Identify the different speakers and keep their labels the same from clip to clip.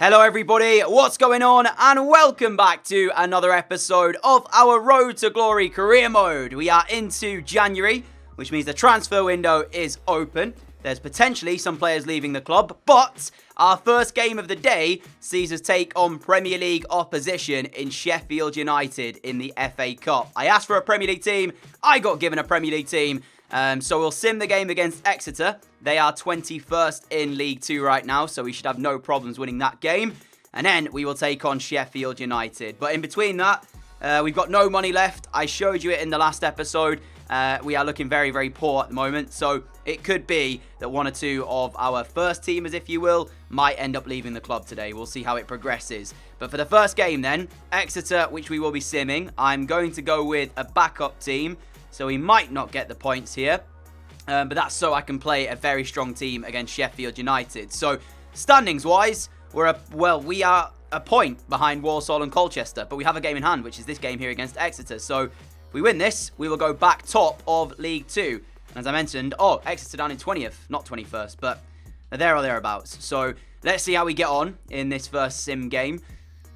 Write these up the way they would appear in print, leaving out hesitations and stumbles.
Speaker 1: Hello everybody, what's going on? And welcome back to another episode of our Road to Glory career mode. We are into January, which means the transfer window is open. There's potentially some players leaving the club, but our first game of the day sees us take on Premier League opposition in Sheffield United in the FA Cup. I asked for a Premier League team, I got given a Premier League team, so we'll sim the game against Exeter. They are 21st in League 2 right now, so we should have no problems winning that game. And then we will take on Sheffield United. But in between that, we've got no money left. I showed you it in the last episode. We are looking very, very poor at the moment. So it could be that one or two of our first teamers, if you will, might end up leaving the club today. We'll see how it progresses. But for the first game then, Exeter, which we will be simming, I'm going to go with a backup team. So we might not get the points here. But that's so I can play a very strong team against Sheffield United. So standings-wise, we are a point behind Walsall and Colchester. But we have a game in hand, which is this game here against Exeter. So if we win this, we will go back top of League 2. And as I mentioned, Exeter down in 20th, not 21st, but they're there or thereabouts. So let's see how we get on in this first sim game.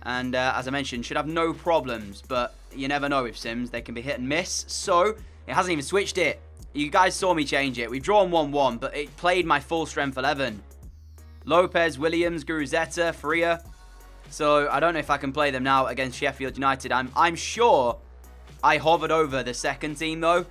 Speaker 1: And as I mentioned, should have no problems. But you never know with sims. They can be hit and miss. So it hasn't even switched it. You guys saw me change it. We've drawn 1-1, but it played my full strength 11. Lopez, Williams, Guruzeta, Freya. So I don't know if I can play them now against Sheffield United. I'm sure I hovered over the second team though.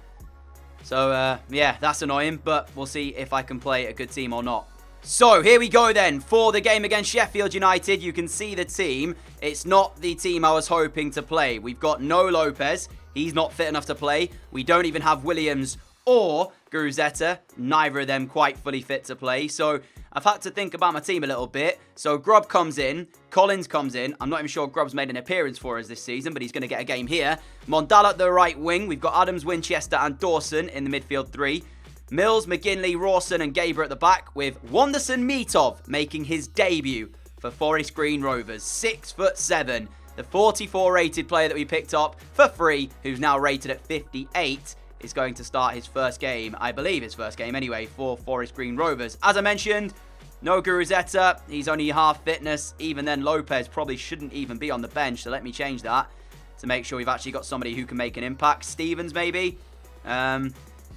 Speaker 1: So yeah, that's annoying, but we'll see if I can play a good team or not. So here we go then for the game against Sheffield United. You can see the team. It's not the team I was hoping to play. We've got no Lopez. He's not fit enough to play. We don't even have Williams or Guruzeta, neither of them quite fully fit to play. So I've had to think about my team a little bit. So Grubb comes in, Collins comes in. I'm not even sure Grubb's made an appearance for us this season, but he's going to get a game here. Mondal at the right wing. We've got Adams, Winchester and Dawson in the midfield three. Mills, McGinley, Rawson and Gaber at the back, with Wanderson Mitov making his debut for Forest Green Rovers. 6'7", the 44 rated player that we picked up for free, who's now rated at 58. Is going to start his first game, I believe his first game anyway, for Forest Green Rovers. As I mentioned, no Guruzeta, he's only half fitness. Even then, Lopez probably shouldn't even be on the bench, so let me change that to make sure we've actually got somebody who can make an impact. Stevens, maybe.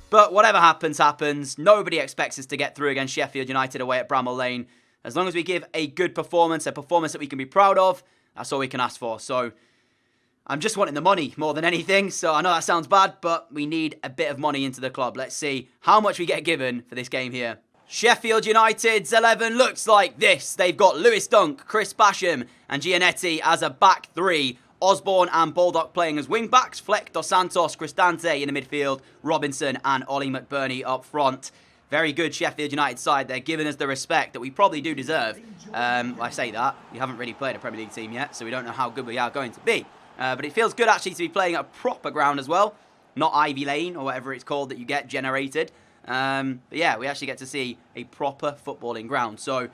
Speaker 1: But whatever happens, happens. Nobody expects us to get through against Sheffield United away at Bramall Lane. As long as we give a good performance, a performance that we can be proud of, that's all we can ask for. So I'm just wanting the money more than anything, so I know that sounds bad, but we need a bit of money into the club. Let's see how much we get given for this game here. Sheffield United's 11 looks like this. They've got Lewis Dunk, Chris Basham and Gianetti as a back three. Osborne and Baldock playing as wing-backs. Fleck, Dos Santos, Cristante in the midfield. Robinson and Ollie McBurney up front. Very good Sheffield United side. They're giving us the respect that we probably do deserve. I say that. We haven't really played a Premier League team yet, so we don't know how good we are going to be. But it feels good actually to be playing at a proper ground as well. Not Ivy Lane or whatever it's called that you get generated. But yeah, we actually get to see a proper footballing ground. So,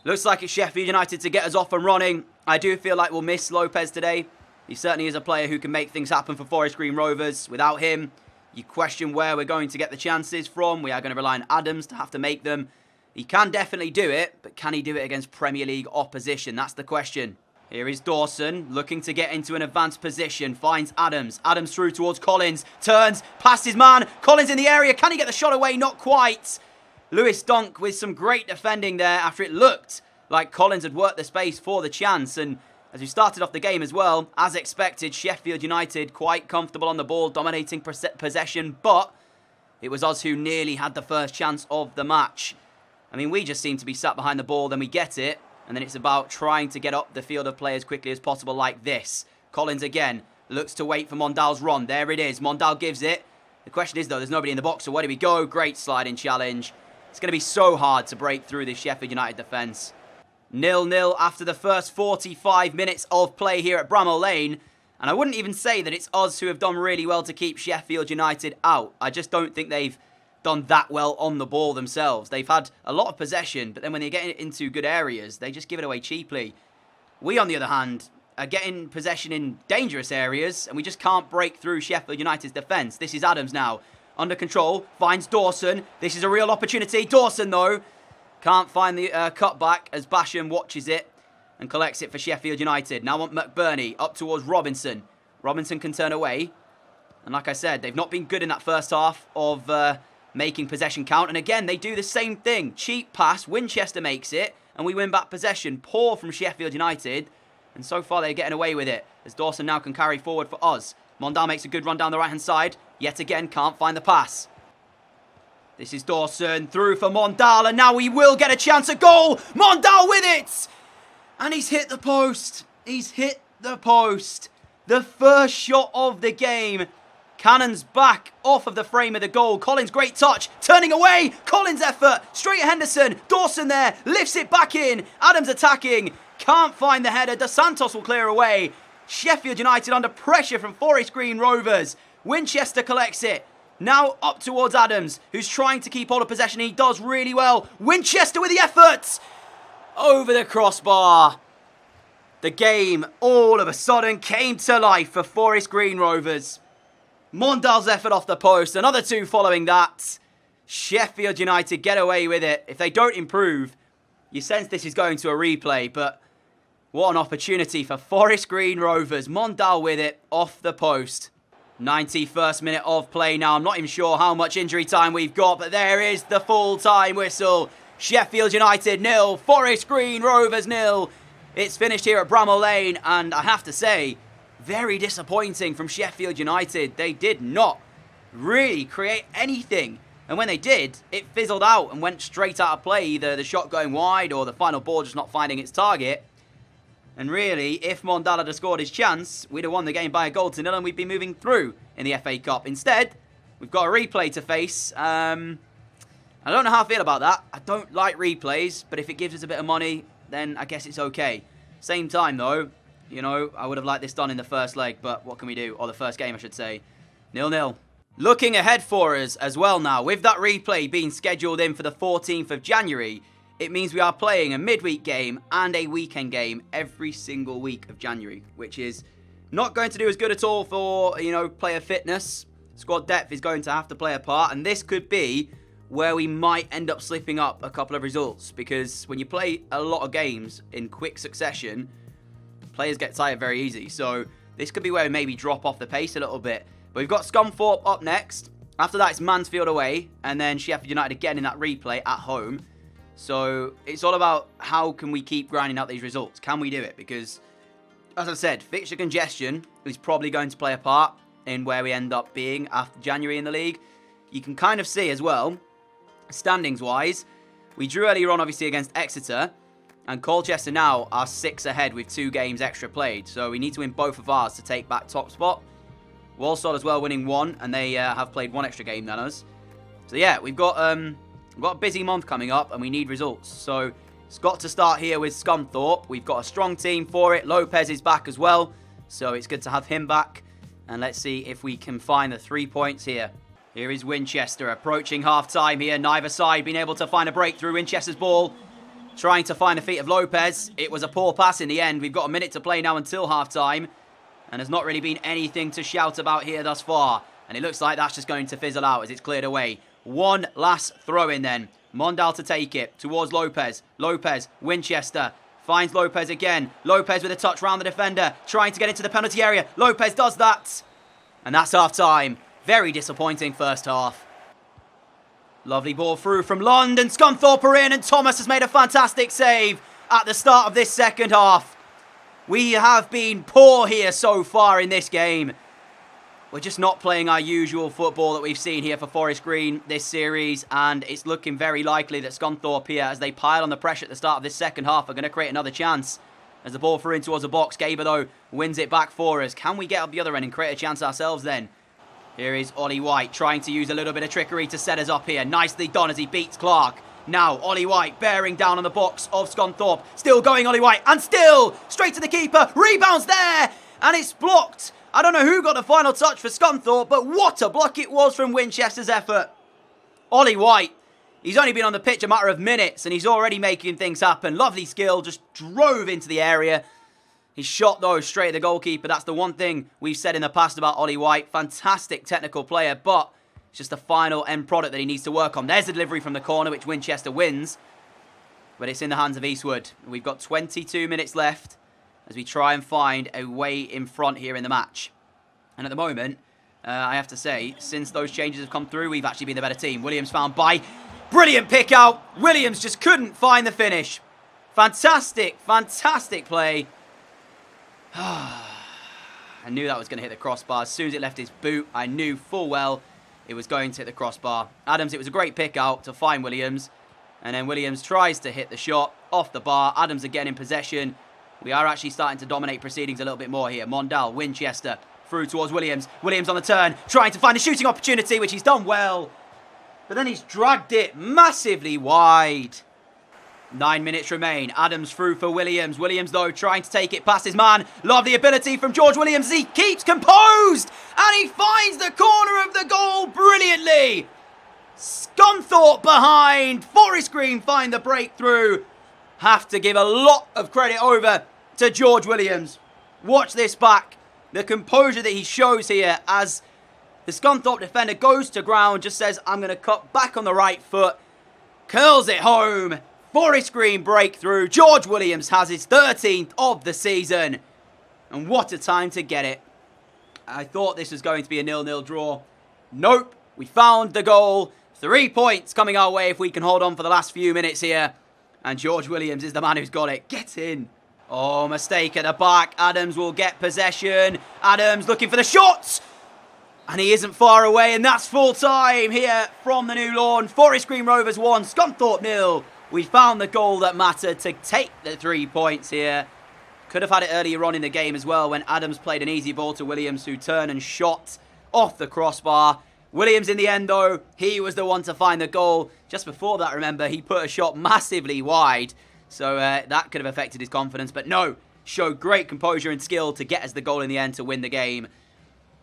Speaker 1: looks like it's Sheffield United to get us off and running. I do feel like we'll miss Lopez today. He certainly is a player who can make things happen for Forest Green Rovers. Without him, you question where we're going to get the chances from. We are going to rely on Adams to have to make them. He can definitely do it, but can he do it against Premier League opposition? That's the question. Here is Dawson, looking to get into an advanced position, finds Adams. Adams through towards Collins, turns, past his man. Collins in the area, can he get the shot away? Not quite. Lewis Dunk with some great defending there after it looked like Collins had worked the space for the chance. And as we started off the game as well, as expected, Sheffield United quite comfortable on the ball, dominating possession. But it was us who nearly had the first chance of the match. I mean, we just seem to be sat behind the ball, then we get it. And then it's about trying to get up the field of play as quickly as possible like this. Collins again looks to wait for Mondal's run. There it is. Mondal gives it. The question is, though, there's nobody in the box, so where do we go? Great sliding challenge. It's going to be so hard to break through this Sheffield United defence. 0-0 after the first 45 minutes of play here at Bramall Lane. And I wouldn't even say that it's us who have done really well to keep Sheffield United out. I just don't think they've done that well on the ball themselves. They've had a lot of possession, but then when they get into good areas, they just give it away cheaply. We, on the other hand, are getting possession in dangerous areas, and we just can't break through Sheffield United's defence. This is Adams now. Under control, finds Dawson. This is a real opportunity. Dawson, though, can't find the cutback as Basham watches it. and collects it for Sheffield United. Now on McBurney, up towards Robinson. Robinson can turn away. And like I said, they've not been good in that first half of making possession count. And again, they do the same thing. Cheap pass, Winchester makes it, and we win back possession. Poor from Sheffield United. And so far, they're getting away with it, as Dawson now can carry forward for us. Mondal makes a good run down the right-hand side. Yet again, can't find the pass. This is Dawson through for Mondal, and now he will get a chance at goal. Mondal with it! And he's hit the post. He's hit the post. The first shot of the game. Cannon's back off of the frame of the goal. Collins, great touch. Turning away. Collins' effort. Straight at Henderson. Dawson there. Lifts it back in. Adams attacking. Can't find the header. Dos Santos will clear away. Sheffield United under pressure from Forest Green Rovers. Winchester collects it. Now up towards Adams, who's trying to keep hold of possession. He does really well. Winchester with the effort. Over the crossbar. The game all of a sudden came to life for Forest Green Rovers. Mondal's effort off the post. Another two following that. Sheffield United get away with it. If they don't improve, you sense this is going to a replay. But what an opportunity for Forest Green Rovers. Mondal with it off the post. 91st minute of play now. I'm not even sure how much injury time we've got. But there is the full-time whistle. Sheffield United 0. Forest Green Rovers 0. It's finished here at Bramall Lane. And I have to say, very disappointing from Sheffield United. They did not really create anything. And when they did, it fizzled out and went straight out of play. Either the shot going wide or the final ball just not finding its target. And really, if Mondal had scored his chance, we'd have won the game by a goal to nil and we'd be moving through in the FA Cup. Instead, we've got a replay to face. I don't know how I feel about that. I don't like replays, but if it gives us a bit of money, then I guess it's okay. Same time, though, you know, I would have liked this done in the first leg, but what can we do? Or the first game, I should say. 0-0. Looking ahead for us as well now, with that replay being scheduled in for the 14th of January, it means we are playing a midweek game and a weekend game every single week of January, which is not going to do as good at all for, you know, player fitness. Squad depth is going to have to play a part, and this could be where we might end up slipping up a couple of results, because when you play a lot of games in quick succession, players get tired very easy. So this could be where we maybe drop off the pace a little bit. But we've got Scunthorpe up next. After that, it's Mansfield away, and then Sheffield United again in that replay at home. So it's all about how can we keep grinding out these results. Can we do it? Because, as I said, fixture congestion is probably going to play a part in where we end up being after January in the league. You can kind of see as well, standings-wise, we drew earlier on, obviously, against Exeter. And Colchester now are 6 ahead with 2 games extra played. So we need to win both of ours to take back top spot. Walsall as well winning 1, and they have played 1 extra game than us. So yeah, we've got a busy month coming up, and we need results. So it's got to start here with Scunthorpe. We've got a strong team for it. Lopez is back as well, so it's good to have him back. And let's see if we can find the 3 points here. Here is Winchester approaching half-time here. Neither side being able to find a breakthrough. Winchester's ball trying to find the feet of Lopez. It was a poor pass in the end. We've got a minute to play now until half-time. And there's not really been anything to shout about here thus far. And it looks like that's just going to fizzle out as it's cleared away. One last throw in then. Mondal to take it towards Lopez. Lopez, Winchester, finds Lopez again. Lopez with a touch round the defender, trying to get into the penalty area. Lopez does that. And that's half-time. Very disappointing first half. Lovely ball through from London. Scunthorpe are in, and Thomas has made a fantastic save at the start of this second half. We have been poor here so far in this game. We're just not playing our usual football that we've seen here for Forest Green this series, and it's looking very likely that Scunthorpe here, as they pile on the pressure at the start of this second half, are going to create another chance. As the ball through in towards the box, Gaber though wins it back for us. Can we get up the other end and create a chance ourselves then? Here is Ollie White trying to use a little bit of trickery to set us up here. Nicely done as he beats Clark. Now, Ollie White bearing down on the box of Scunthorpe. Still going, Ollie White. And still, straight to the keeper. Rebounds there. And it's blocked. I don't know who got the final touch for Scunthorpe, but what a block it was from Winchester's effort. Ollie White, he's only been on the pitch a matter of minutes, and he's already making things happen. Lovely skill, just drove into the area. His shot, though, straight at the goalkeeper. That's the one thing we've said in the past about Ollie White. Fantastic technical player, but it's just the final end product that he needs to work on. There's the delivery from the corner, which Winchester wins. but it's in the hands of Eastwood. We've got 22 minutes left as we try and find a way in front here in the match. And at the moment, I have to say, since those changes have come through, we've actually been the better team. Williams found by. Brilliant pick out. Williams just couldn't find the finish. Fantastic, fantastic play. I knew that was going to hit the crossbar. As soon as it left his boot, I knew full well it was going to hit the crossbar. Adams, it was a great pick out to find Williams. And then Williams tries to hit the shot off the bar. Adams again in possession. We are actually starting to dominate proceedings a little bit more here. Mondal, Winchester, through towards Williams. Williams on the turn, trying to find a shooting opportunity, which he's done well. But then he's dragged it massively wide. 9 minutes remain. Adams through for Williams. Williams, though, trying to take it past his man. Love the ability from George Williams. He keeps composed. And he finds the corner of the goal brilliantly. Scunthorpe behind. Forest Green find the breakthrough. Have to give a lot of credit over to George Williams. Watch this back. The composure that he shows here as the Scunthorpe defender goes to ground. Just says, I'm going to cut back on the right foot. Curls it home. Forest Green breakthrough. George Williams has his 13th of the season. And what a time to get it. I thought this was going to be a 0-0 draw. Nope. We found the goal. 3 points coming our way if we can hold on for the last few minutes here. And George Williams is the man who's got it. Get in. Oh, mistake at the back. Adams will get possession. Adams looking for the shots. And he isn't far away. And that's full time here from the new lawn. Forest Green Rovers 1, Scunthorpe 0. We found the goal that mattered to take the 3 points here. Could have had it earlier on in the game as well when Adams played an easy ball to Williams, who turned and shot off the crossbar. Williams in the end, though, he was the one to find the goal. Just before that, remember, he put a shot massively wide. So that could have affected his confidence. But no, showed great composure and skill to get us the goal in the end to win the game.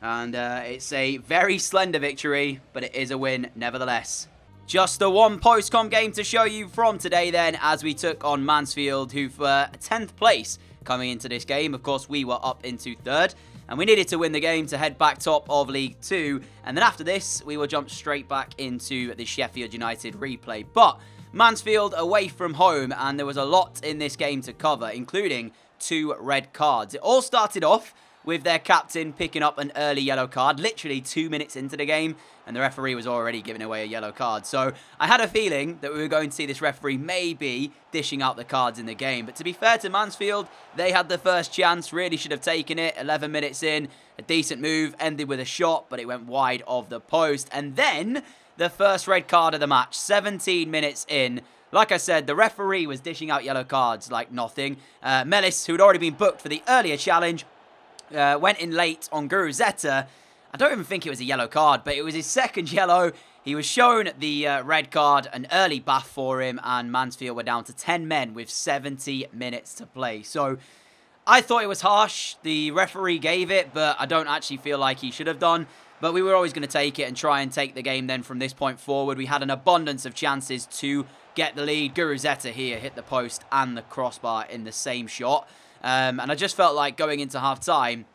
Speaker 1: And it's a very slender victory, but it is a win nevertheless. Just the one post-com game to show you from today then, as we took on Mansfield, who for 10th place coming into this game. Of course, we were up into 3rd, and we needed to win the game to head back top of League 2. And then after this, we will jump straight back into the Sheffield United replay. But Mansfield away from home, and there was a lot in this game to cover, including 2 red cards. It all started off with their captain picking up an early yellow card, literally 2 minutes into the game, and the referee was already giving away a yellow card. So I had a feeling that we were going to see this referee maybe dishing out the cards in the game. But to be fair to Mansfield, they had the first chance, really should have taken it. 11 minutes in, a decent move, ended with a shot, but it went wide of the post. And then the first red card of the match, 17 minutes in. Like I said, the referee was dishing out yellow cards like nothing. Mellis, who had already been booked for the earlier challenge, went in late on Exeter. I don't even think it was a yellow card, but it was his second yellow. He was shown the red card, an early bath for him, and Mansfield were down to 10 men with 70 minutes to play. So I thought it was harsh. The referee gave it, but I don't actually feel like he should have done. But we were always going to take it and try and take the game then from this point forward. We had an abundance of chances to get the lead. Exeter here hit the post and the crossbar in the same shot. And I just felt like going into half-time,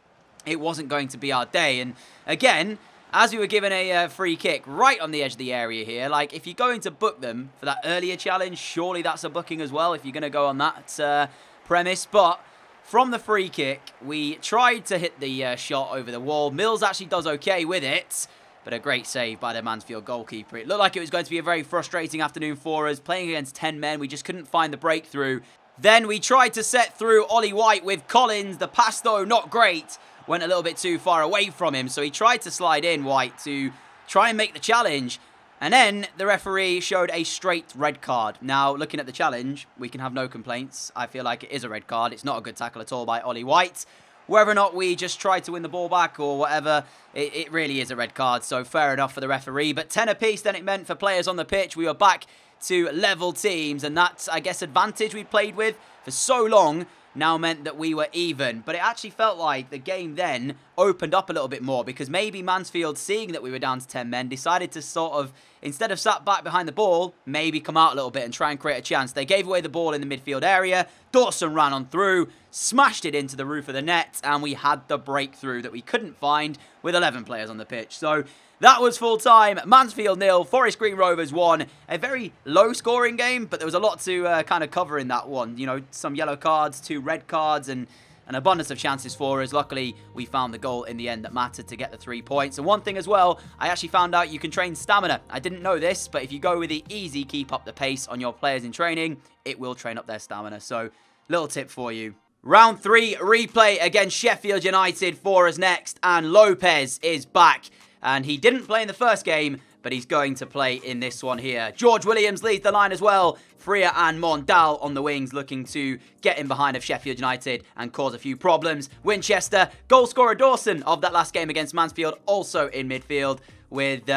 Speaker 1: it wasn't going to be our day. And again, as we were given a free kick right on the edge of the area here, like if you're going to book them for that earlier challenge, surely that's a booking as well if you're going to go on that premise. But from the free kick, we tried to hit the shot over the wall. Mills actually does okay with it, but a great save by the Mansfield goalkeeper. It looked like it was going to be a very frustrating afternoon for us. Playing against 10 men, we just couldn't find the breakthrough. Then we tried to set through Ollie White with Collins. The pass, though, not great. Went a little bit too far away from him. So he tried to slide in, White, to try and make the challenge. And then the referee showed a straight red card. Now, looking at the challenge, we can have no complaints. I feel like it is a red card. It's not a good tackle at all by Ollie White. Whether or not we just tried to win the ball back or whatever, it really is a red card. So fair enough for the referee. But 10 apiece then it meant for players on the pitch. We were back to level teams, and that, I guess, advantage we played with for so long now meant that we were even. But it actually felt like the game then opened up a little bit more, because maybe Mansfield, seeing that we were down to 10 men, decided to sort of, instead of sat back behind the ball, maybe come out a little bit and try and create a chance. They gave away the ball in the midfield area. Dawson ran on through, smashed it into the roof of the net, and we had the breakthrough that we couldn't find with 11 players on the pitch. So that was full time. Mansfield 0, Forest Green Rovers 1. A very low scoring game, but there was a lot to kind of cover in that one. You know, some yellow cards, 2 red cards, and an abundance of chances for us. Luckily, we found the goal in the end that mattered to get the 3 points. And one thing as well, I actually found out you can train stamina. I didn't know this, but if you go with the easy keep up the pace on your players in training, it will train up their stamina. So, little tip for you. Round 3 replay against Sheffield United for us next. And Lopez is back. And he didn't play in the first game, but he's going to play in this one here. George Williams leads the line as well. Freya and Mondal on the wings, looking to get in behind of Sheffield United and cause a few problems. Winchester, goal scorer Dawson of that last game against Mansfield, also in midfield, with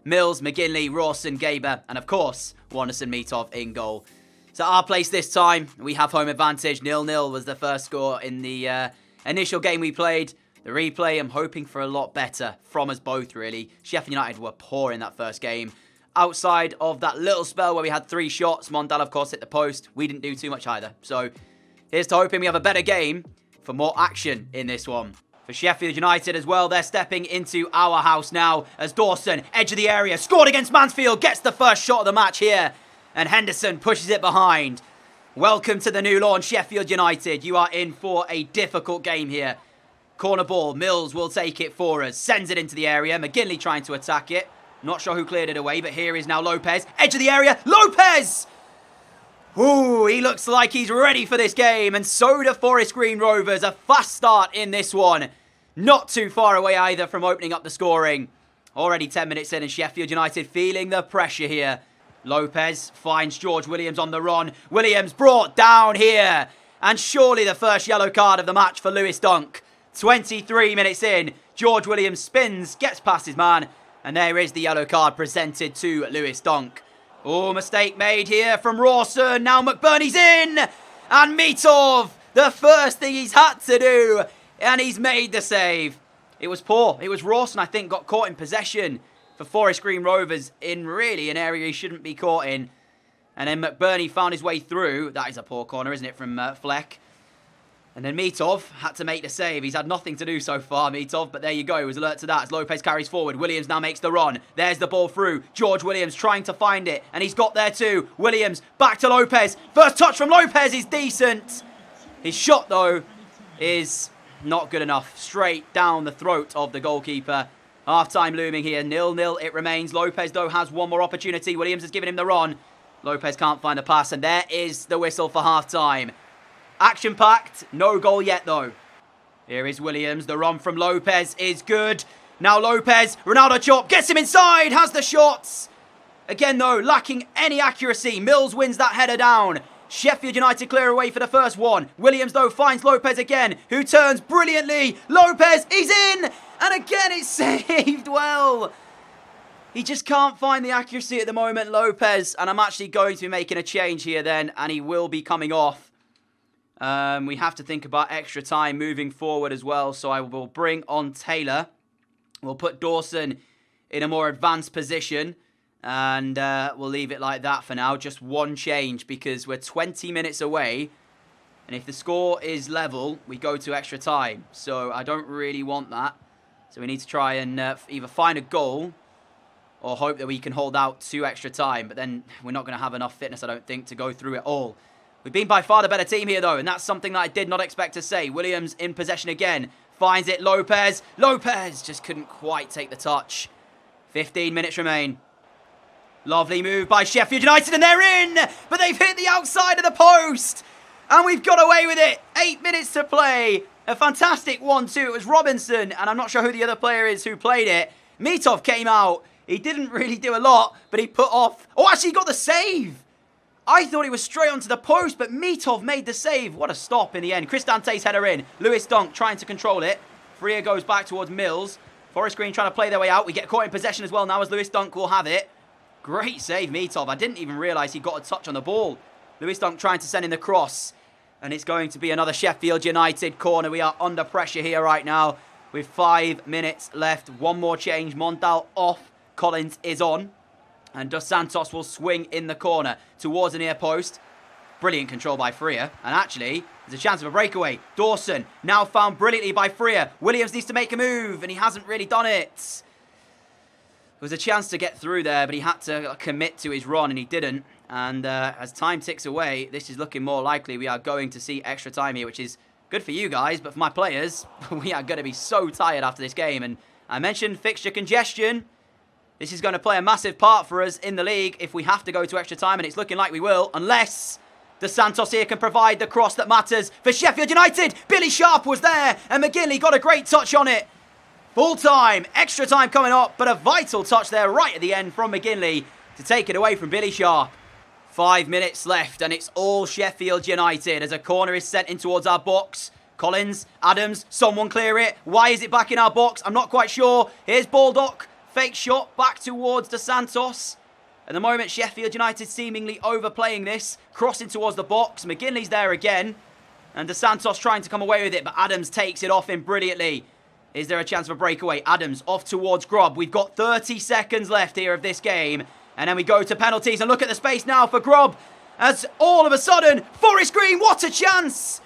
Speaker 1: Mills, McGinley, Rawson, Gaber, and of course, Wanderson Meatov in goal. So our place this time, we have home advantage. 0-0 was the first score in the initial game we played. The replay, I'm hoping for a lot better from us both, really. Sheffield United were poor in that first game. Outside of that little spell where we had 3 shots, Mondal, of course, hit the post. We didn't do too much either. So here's to hoping we have a better game for more action in this one. For Sheffield United as well, they're stepping into our house now as Dawson, edge of the area, scored against Mansfield, gets the first shot of the match here. And Henderson pushes it behind. Welcome to the new launch, Sheffield United. You are in for a difficult game here. Corner ball, Mills will take it for us. Sends it into the area. McGinley trying to attack it. Not sure who cleared it away, but here is now Lopez. Edge of the area. Lopez! Ooh, he looks like he's ready for this game. And so do Forest Green Rovers. A fast start in this one. Not too far away either from opening up the scoring. Already 10 minutes in and Sheffield United feeling the pressure here. Lopez finds George Williams on the run. Williams brought down here. And surely the first yellow card of the match for Lewis Dunk. 23 minutes in, George Williams spins, gets past his man, and there is the yellow card presented to Lewis Dunk. Oh, mistake made here from Rawson. Now McBurney's in, and Meatov, the first thing he's had to do, and he's made the save. It was poor. It was Rawson, I think, got caught in possession for Forest Green Rovers in really an area he shouldn't be caught in. And then McBurney found his way through. That is a poor corner, isn't it, from Fleck? And then Meatov had to make the save. He's had nothing to do so far, Meatov, but there you go. He was alert to that as Lopez carries forward. Williams now makes the run. There's the ball through. George Williams trying to find it, and he's got there too. Williams back to Lopez. First touch from Lopez is decent. His shot, though, is not good enough. Straight down the throat of the goalkeeper. Half-time looming here. 0-0 it remains. Lopez, though, has one more opportunity. Williams has given him the run. Lopez can't find a pass, and there is the whistle for half-time. Action-packed, no goal yet though. Here is Williams, the run from Lopez is good. Now Lopez, Ronaldo chop, gets him inside, has the shots. Again though, lacking any accuracy. Mills wins that header down. Sheffield United clear away for the first one. Williams though finds Lopez again, who turns brilliantly. Lopez, he's in! And again it's saved well. He just can't find the accuracy at the moment, Lopez. And I'm actually going to be making a change here then, and he will be coming off. We have to think about extra time moving forward as well. So I will bring on Taylor. We'll put Dawson in a more advanced position. And we'll leave it like that for now. Just one change because we're 20 minutes away. And if the score is level, we go to extra time. So I don't really want that. So we need to try and either find a goal or hope that we can hold out to extra time. But then we're not going to have enough fitness, I don't think, to go through it all. We've been by far the better team here, though, and that's something that I did not expect to say. Williams in possession again. Finds it, Lopez. Lopez just couldn't quite take the touch. 15 minutes remain. Lovely move by Sheffield United, and they're in! But they've hit the outside of the post! And we've got away with it. 8 minutes to play. A fantastic 1-2. It was Robinson, and I'm not sure who the other player is who played it. Meatov came out. He didn't really do a lot, but he put off... Oh, actually, he got the save! I thought he was straight onto the post, but Meatov made the save. What a stop in the end. Chris Dante's header in. Lewis Dunk trying to control it. Freya goes back towards Mills. Forest Green trying to play their way out. We get caught in possession as well now as Lewis Dunk will have it. Great save, Meatov. I didn't even realise he got a touch on the ball. Lewis Dunk trying to send in the cross. And it's going to be another Sheffield United corner. We are under pressure here right now with 5 minutes left. One more change. Mondal off. Collins is on. And Dos Santos will swing in the corner towards the near post. Brilliant control by Freer. And actually, there's a chance of a breakaway. Dawson now found brilliantly by Freer. Williams needs to make a move, and he hasn't really done it. There was a chance to get through there, but he had to commit to his run, and he didn't. And as time ticks away, this is looking more likely we are going to see extra time here, which is good for you guys, but for my players, we are going to be so tired after this game. And I mentioned fixture congestion. This is going to play a massive part for us in the league if we have to go to extra time, and it's looking like we will, unless Dos Santos here can provide the cross that matters for Sheffield United. Billy Sharp was there, and McGinley got a great touch on it. Full time, extra time coming up, but a vital touch there right at the end from McGinley to take it away from Billy Sharp. 5 minutes left, and it's all Sheffield United as a corner is sent in towards our box. Collins, Adams, someone clear it. Why is it back in our box? I'm not quite sure. Here's Baldock. Fake shot back towards Dos Santos. At the moment, Sheffield United seemingly overplaying this. Crossing towards the box. McGinley's there again. And Dos Santos trying to come away with it, but Adams takes it off him brilliantly. Is there a chance of a breakaway? Adams off towards Grob. We've got 30 seconds left here of this game. And then we go to penalties. And look at the space now for Grob. As all of a sudden, Forest Green, what a chance!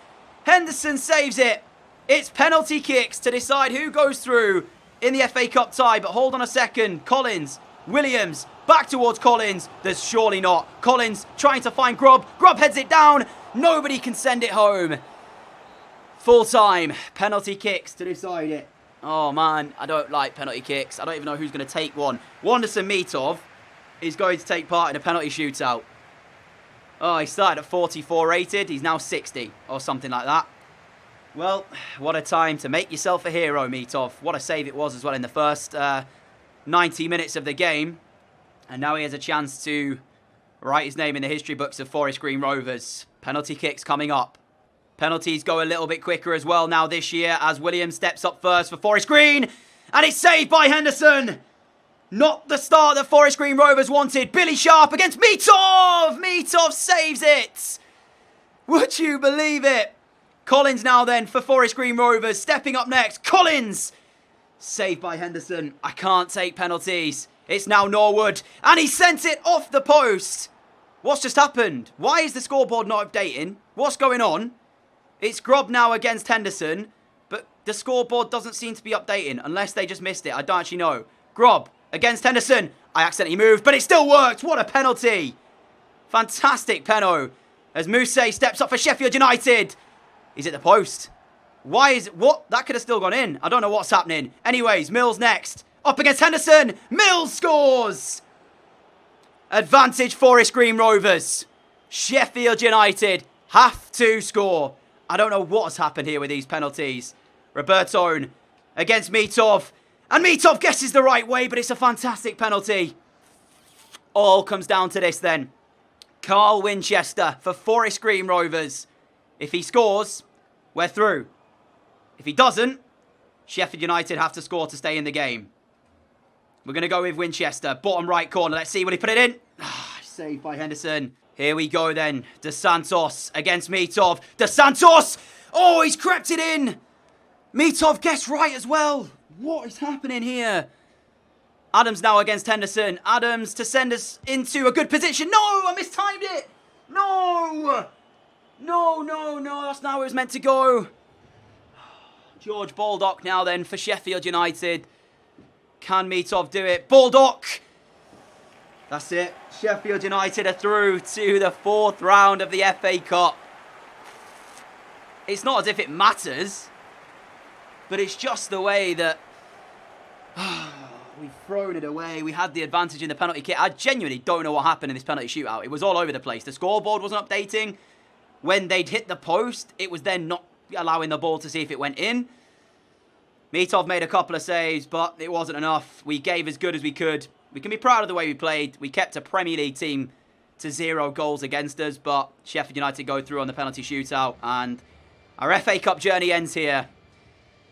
Speaker 1: Henderson saves it. It's penalty kicks to decide who goes through in the FA Cup tie. But hold on a second. Collins, Williams, back towards Collins. There's surely not. Collins trying to find Grob. Grob heads it down. Nobody can send it home. Full time. Penalty kicks to decide it. Oh man, I don't like penalty kicks. I don't even know who's going to take one. Wanderson Mitov is going to take part in a penalty shootout. Oh, he started at 44 rated. He's now 60 or something like that. Well, what a time to make yourself a hero, Mitov. What a save it was as well in the first 90 minutes of the game. And now he has a chance to write his name in the history books of Forest Green Rovers. Penalty kicks coming up. Penalties go a little bit quicker as well now this year as Williams steps up first for Forest Green. And it's saved by Henderson. Not the start that Forest Green Rovers wanted. Billy Sharp against Mitov. Mitov saves it. Would you believe it? Collins now then for Forest Green Rovers. Stepping up next. Collins. Saved by Henderson. I can't take penalties. It's now Norwood. And he sent it off the post. What's just happened? Why is the scoreboard not updating? What's going on? It's Grob now against Henderson. But the scoreboard doesn't seem to be updating. Unless they just missed it. I don't actually know. Grob against Henderson. I accidentally moved, but it still worked. What a penalty. Fantastic penalty. As Mousse steps up for Sheffield United. He's at the post. Why is... What? That could have still gone in. I don't know what's happening. Anyways, Mills next. Up against Henderson. Mills scores. Advantage Forest Green Rovers. Sheffield United have to score. I don't know what's happened here with these penalties. Robertone against Mitov. And Mitov guesses the right way, but it's a fantastic penalty. All comes down to this then. Carl Winchester for Forest Green Rovers. If he scores, we're through. If he doesn't, Sheffield United have to score to stay in the game. We're going to go with Winchester. Bottom right corner. Let's see, will he put it in? Saved by Henderson. Here we go then. Dos Santos against Mitov. Dos Santos! Oh, he's crept it in. Mitov guessed right as well. What is happening here? Adams now against Henderson. Adams to send us into a good position. No, I mistimed it. No. No. That's not where it was meant to go. George Baldock now then for Sheffield United. Can Mitov do it? Baldock. That's it. Sheffield United are through to the 4th round of the FA Cup. It's not as if it matters, but it's just the way that we've thrown it away. We had the advantage in the penalty kick. I genuinely don't know what happened in this penalty shootout. It was all over the place. The scoreboard wasn't updating. When they'd hit the post, it was then not allowing the ball to see if it went in. Mitov made a couple of saves, but it wasn't enough. We gave as good as we could. We can be proud of the way we played. We kept a Premier League team to 0 goals against us, but Sheffield United go through on the penalty shootout, and our FA Cup journey ends here.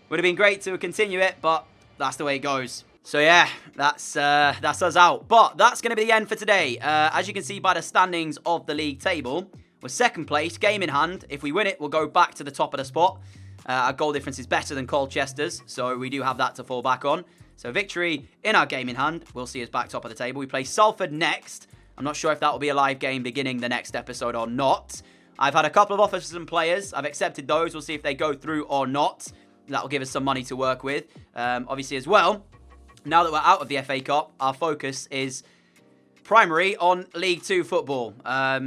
Speaker 1: Would have been great to continue it, but that's the way it goes. So yeah, that's us out. But that's going to be the end for today. As you can see by the standings of the league table, we're 2nd place, game in hand. If we win it, we'll go back to the top of the spot. Our goal difference is better than Colchester's, so we do have that to fall back on. So victory in our game in hand will see us back top of the table. We play Salford next. I'm not sure if that will be a live game beginning the next episode or not. I've had a couple of offers for some players. I've accepted those. We'll see if they go through or not. That will give us some money to work with. Obviously as well, now that we're out of the FA Cup, our focus is primary on League 2 football.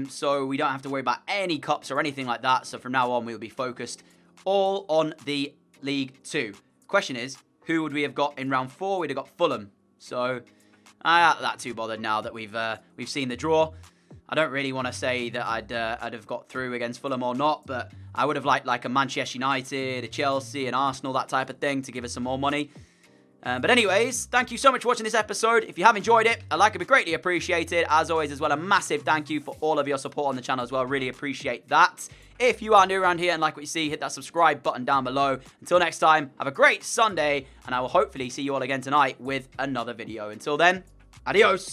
Speaker 1: So we don't have to worry about any cups or anything like that. So from now on, we will be focused all on the League 2. Question is, who would we have got in round 4? We'd have got Fulham. So I'm not that too bothered now that we've seen the draw. I don't really want to say that I'd have got through against Fulham or not, but I would have liked like a Manchester United, a Chelsea, an Arsenal, that type of thing to give us some more money. But anyways, thank you so much for watching this episode. If you have enjoyed it, a like would be greatly appreciated. As always, as well, a massive thank you for all of your support on the channel as well. Really appreciate that. If you are new around here and like what you see, hit that subscribe button down below. Until next time, have a great Sunday, and I will hopefully see you all again tonight with another video. Until then, adios.